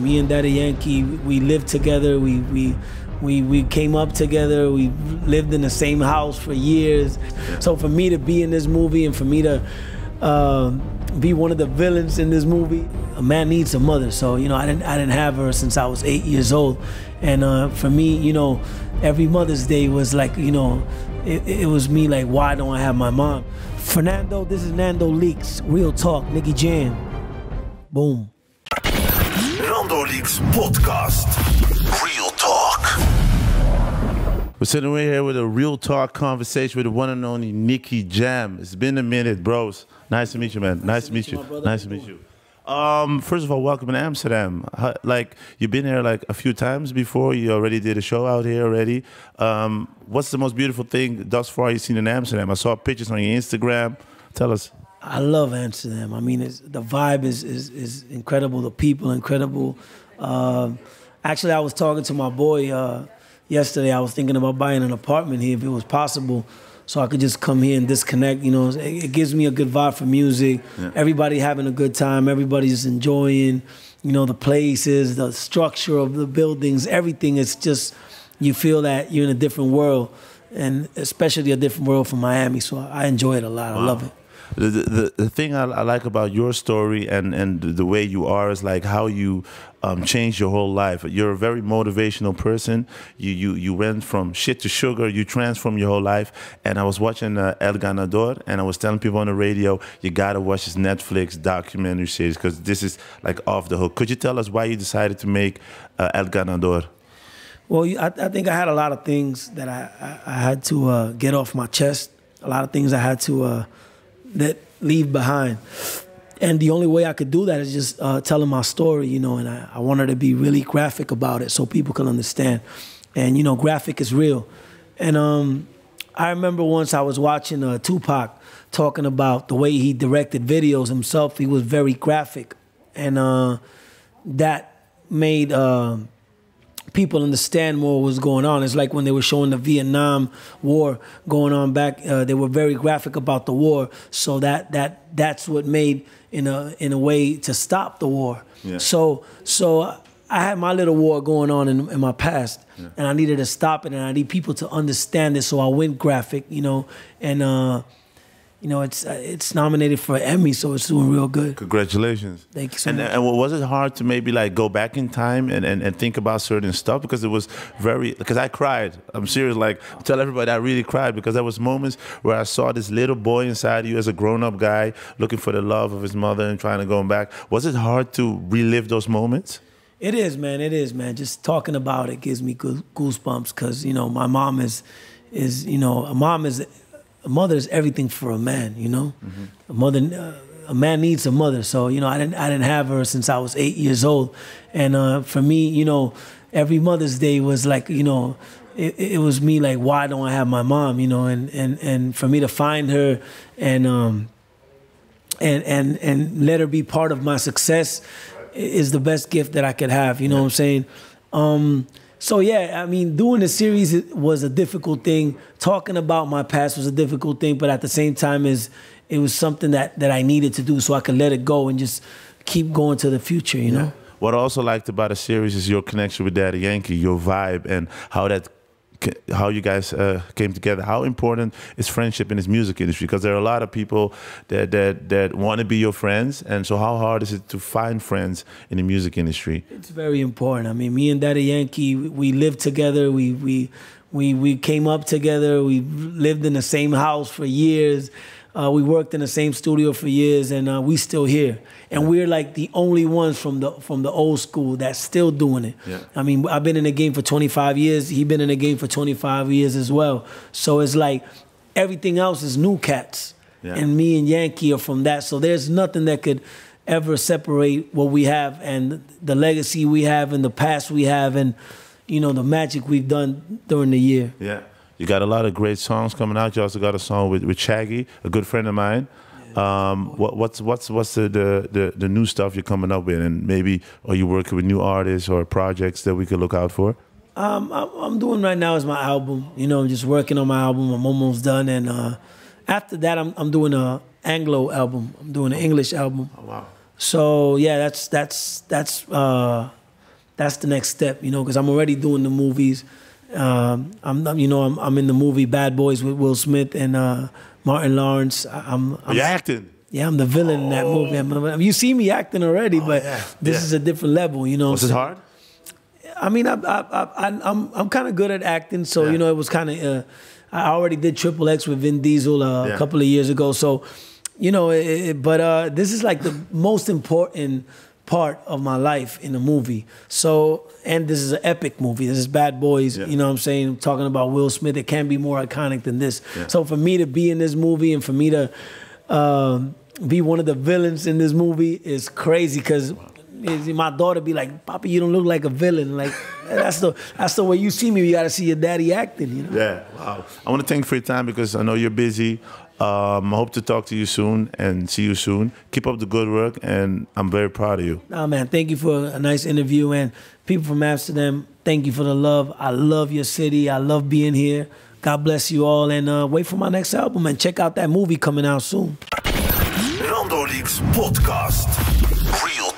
Me and Daddy Yankee, we lived together. We came up together. We lived in the same house for years. So for me to be in this movie and for me to be one of the villains in this movie, a man needs a mother. So you know, I didn't have her since I was 8 years old, and for me, you know, every Mother's Day was like, you know, it was me like, why don't I have my mom? Fernando, this is NandoLeaks, real talk, Nicky Jam, boom. NandoLeaks podcast, real talk. We're sitting right here with a real talk conversation with the one and only Nicky Jam. It's been a minute, bros. Nice to meet you, man. Nice to meet you. Nice to meet you. First of all, welcome in Amsterdam. Like, you've been here like a few times before. You already did a show out here already. What's the most beautiful thing thus far you've seen in Amsterdam? I saw pictures on your Instagram. Tell us. I love Amsterdam. I mean, the vibe is incredible. The people incredible. Actually, I was talking to my boy yesterday. I was thinking about buying an apartment here if it was possible, so I could just come here and disconnect. You know, it gives me a good vibe for music. Yeah. Everybody having a good time. Everybody's enjoying. You know, the places, the structure of the buildings, everything. It's just, you feel that you're in a different world, and especially a different world from Miami. So I enjoy it a lot. Wow. I love it. The thing I like about your story and the way you are is like how you changed your whole life. You're a very motivational person. You went from shit to sugar. You transformed your whole life. And I was watching El Ganador, and I was telling people on the radio, you gotta watch this Netflix documentary series because this is like off the hook. Could you tell us why you decided to make El Ganador? Well, I think I had a lot of things that I had to get off my chest. A lot of things I had to leave behind. And the only way I could do that is just telling my story, you know, and I wanted to be really graphic about it so people can understand. And, you know, graphic is real. And I remember once I was watching Tupac talking about the way he directed videos himself. He was very graphic. And that made people understand more what was going on. It's like when they were showing the Vietnam War going on back, they were very graphic about the war. So that's what made in a way to stop the war. Yeah. So I had my little war going on in my past, yeah, and I needed to stop it, and I need people to understand it. So I went graphic, you know, and you know, it's nominated for an Emmy, so it's doing real good. Congratulations. Thank you so much. And was it hard to maybe like go back in time and think about certain stuff? Because it was because I cried. I'm serious. Like, tell everybody I really cried because there was moments where I saw this little boy inside you as a grown-up guy looking for the love of his mother and trying to go back. Was it hard to relive those moments? It is, man. It is, man. Just talking about it gives me goosebumps because, you know, my mom is you know, a mother is everything for a man, you know. Mm-hmm. A man needs a mother. So, you know, I didn't have her since I was 8 years old, and for me, you know, every Mother's Day was like, you know, it was me like, why don't I have my mom, you know, and for me to find her and let her be part of my success is the best gift that I could have. You know what I'm saying? So yeah, I mean, doing the series was a difficult thing. Talking about my past was a difficult thing, but at the same time, it was something that I needed to do so I could let it go and just keep going to the future, you know? What I also liked about the series is your connection with Daddy Yankee, your vibe, and how you guys came together. How important is friendship in this music industry? Because there are a lot of people that want to be your friends, and so how hard is it to find friends in the music industry? It's very important. I mean, me and Daddy Yankee, we lived together. We came up together. We lived in the same house for years. We worked in the same studio for years, and we still here. And we're like the only ones from the old school that's still doing it. Yeah. I mean, I've been in the game for 25 years. He's been in the game for 25 years as well. So it's like everything else is new cats. Yeah. And me and Yankee are from that. So there's nothing that could ever separate what we have and the legacy we have and the past we have and, you know, the magic we've done during the year. Yeah. You got a lot of great songs coming out. You also got a song with Shaggy, a good friend of mine. What's the new stuff you're coming up with, and maybe are you working with new artists or projects that we could look out for? I'm doing right now is my album. You know, I'm just working on my album. I'm almost done, and after that, I'm doing an Anglo album. I'm doing an English album. Oh wow! So yeah, that's that's the next step, you know, because I'm already doing the movies. I'm in the movie Bad Boys with Will Smith and Martin Lawrence. You're acting. Yeah, I'm the villain in that movie. You see me acting already, but this is a different level, you know. Was it hard? I mean, I'm kind of good at acting, so you know, it was kind of. I already did Triple X with Vin Diesel a couple of years ago, so you know. But this is like the most important part of my life in a movie. So, and this is an epic movie. This is Bad Boys. You know what I'm saying? Talking about Will Smith, it can't be more iconic than this. So for me to be in this movie and for me to be one of the villains in this movie is crazy, because my daughter be like, "Papa, you don't look like a villain." Like that's the way you see me. You got to see your daddy acting, you know? Yeah, wow. I want to thank you for your time, because I know you're busy. I hope to talk to you soon and see you soon. Keep up the good work, and I'm very proud of you. Nah, man, thank you for a nice interview. And people from Amsterdam, thank you for the love. I love your city. I love being here. God bless you all. And wait for my next album, and check out that movie coming out soon. NandoLeaks podcast. Real